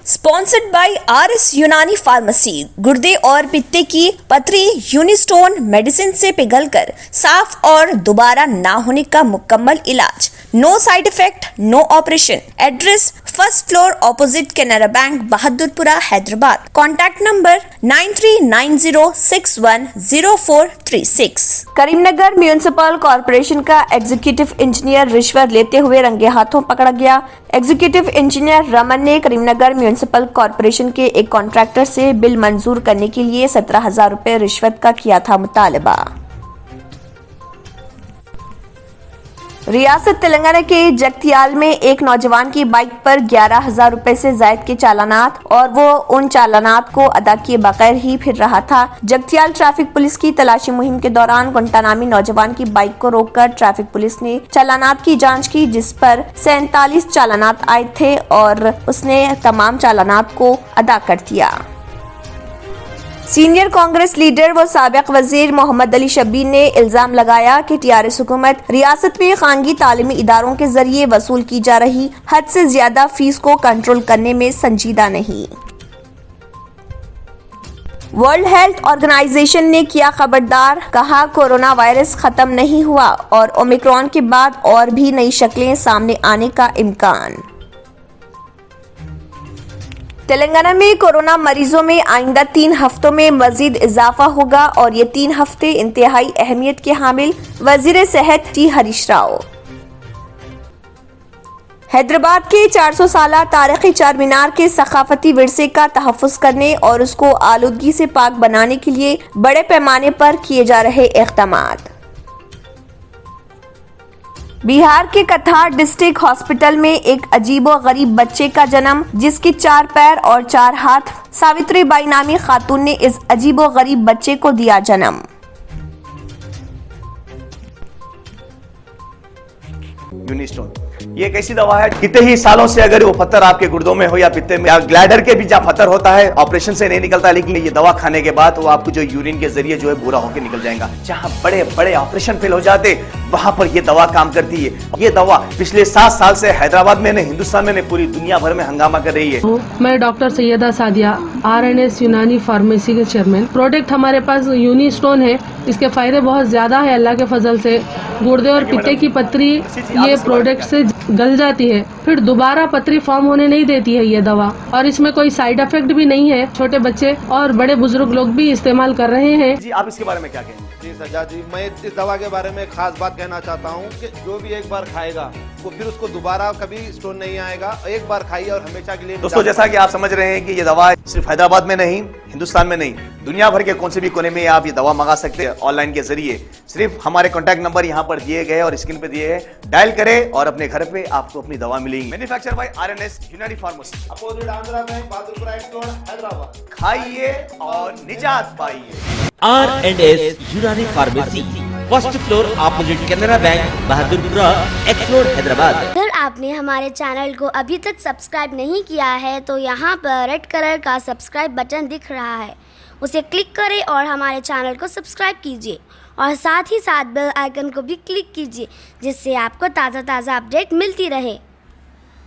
Sponsored by RS यूनानी pharmacy. गुर्दे और पित्ते की पथरी यूनिस्टोन मेडिसिन से पिघलकर साफ और दोबारा ना होने का मुकम्मल इलाज। No side effect, no operation. Address first floor opposite Canara bank, Bahadurpura, Hyderabad. Contact number 9390610436। Karimnagar municipal corporation का एग्जीक्यूटिव इंजीनियर रिश्वत लेते हुए रंगे हाथों पकड़ा गया। एग्जीक्यूटिव इंजीनियर रमन ने करीमनगर म्यूनिसिपल कॉर्पोरेशन के एक कॉन्ट्रैक्टर से बिल मंजूर करने के लिए 17,000 रुपए रिश्वत का किया था मुतालबा। रियासत तेलंगाना के जगतियाल में एक नौजवान की बाइक पर 11,000 रुपए से जायद के चालानात और वो उन चालानात को अदा किए बगैर ही फिर रहा था। जगतियाल ट्रैफिक पुलिस की तलाशी मुहिम के दौरान गुंटा नामी नौजवान की बाइक को रोककर ट्रैफिक पुलिस ने चालानात की जांच की, जिस पर 47 चालानात आए थे और उसने तमाम चालानात को अदा कर दिया। सीनियर कांग्रेस लीडर व साबिक वजीर मोहम्मद अली शब्बीर ने इल्जाम लगाया कि TRS हुकूमत रियासत में खानगी तालीमी इदारों के जरिए वसूल की जा रही हद से ज्यादा फीस को कंट्रोल करने में संजीदा नहीं। वर्ल्ड हेल्थ ऑर्गेनाइजेशन ने किया खबरदार, कहा कोरोना वायरस खत्म नहीं हुआ और ओमिक्रॉन के बाद और भी नई शक्लें सामने आने का इम्कान। तेलंगाना में कोरोना मरीजों में आइंदा 3 हफ्तों में मजीद इजाफा होगा और ये 3 हफ्ते इंतहाई अहमियत के हामिल। वजीर सेहत T हरीश राव। हैदराबाद के 400 साला तारीखी चार मीनार के सकाफती विरसे का तहफ़्फ़ुज़ करने और उसको आलूदगी से पाक बनाने के लिए बड़े पैमाने पर किए जा रहे इक़दामात। बिहार के कथार डिस्ट्रिक्ट हॉस्पिटल में एक अजीबो गरीब बच्चे का जन्म, जिसके 4 पैर और 4 हाथ। सावित्री बाई नामी खातून ने इस अजीबो गरीब बच्चे को दिया जन्म। यूनिस्टोन ये एक ऐसी दवा है, कितने ही सालों से अगर वो पत्थर आपके गुर्दों में हो या पित्ते में या ग्लैडर के भी जहाँ पत्थर होता है, ऑपरेशन से नहीं निकलता, लेकिन ये दवा खाने के बाद वो आपको जो यूरिन के जरिए जो है बुरा होकर निकल जाएगा। जहाँ बड़े बड़े ऑपरेशन फेल हो जाते वहां पर ये दवा काम करती है। ये दवा पिछले 7 साल से हैदराबाद में नहीं, हिंदुस्तान में नहीं, पूरी दुनिया भर में हंगामा कर रही है। मैं डॉक्टर सैयदा सादिया, RNS यूनानी फार्मेसी के चेयरमैन। प्रोडक्ट हमारे पास यूनिस्टोन है, इसके फायदे बहुत ज्यादा है अल्लाह के फजल से। गुर्दे और पित्ते की पथरी ये प्रोडक्ट से गल जाती है, फिर दोबारा पथरी फॉर्म होने नहीं देती है ये दवा, और इसमें कोई साइड इफेक्ट भी नहीं है। छोटे बच्चे और बड़े बुजुर्ग लोग भी इस्तेमाल कर रहे हैं। जी आप इसके बारे में क्या कहेंगे? जी सज्जाद जी, मैं इस दवा के बारे में खास बात कहना चाहता हूँ कि जो भी एक बार खाएगा वो फिर उसको दोबारा कभी स्टोन नहीं आएगा। एक बार खाइए और हमेशा के लिए। दोस्तों जैसा कि आप समझ रहे हैं कि ये दवा सिर्फ हैदराबाद में नहीं, हिंदुस्तान में नहीं, दुनिया भर के कौन से भी कोने में आप ये दवा मंगा सकते हैं ऑनलाइन के जरिए। सिर्फ हमारे कॉन्टैक्ट नंबर यहाँ पर दिए गए और स्क्रीन पे दिए हैं, डायल करें और अपने घर पे आपको अपनी दवा मिलेगी। मैन्युफैक्चर बाय RNS यूनानी pharmacy, opposite Andhra bank, Bahadurpura road, Hyderabad. खाइए और निजात पाइए। RNS यूनानी pharmacy, first floor opposite Canara bank, Bahadurpura road, Hyderabad. अगर आपने हमारे चैनल को अभी तक सब्सक्राइब नहीं किया है तो यहाँ पर रेड कलर का सब्सक्राइब बटन दिख रहा है, उसे क्लिक करें और हमारे चैनल को सब्सक्राइब कीजिए और साथ ही साथ बेल आइकन को भी क्लिक कीजिए, जिससे आपको ताज़ा अपडेट मिलती रहे।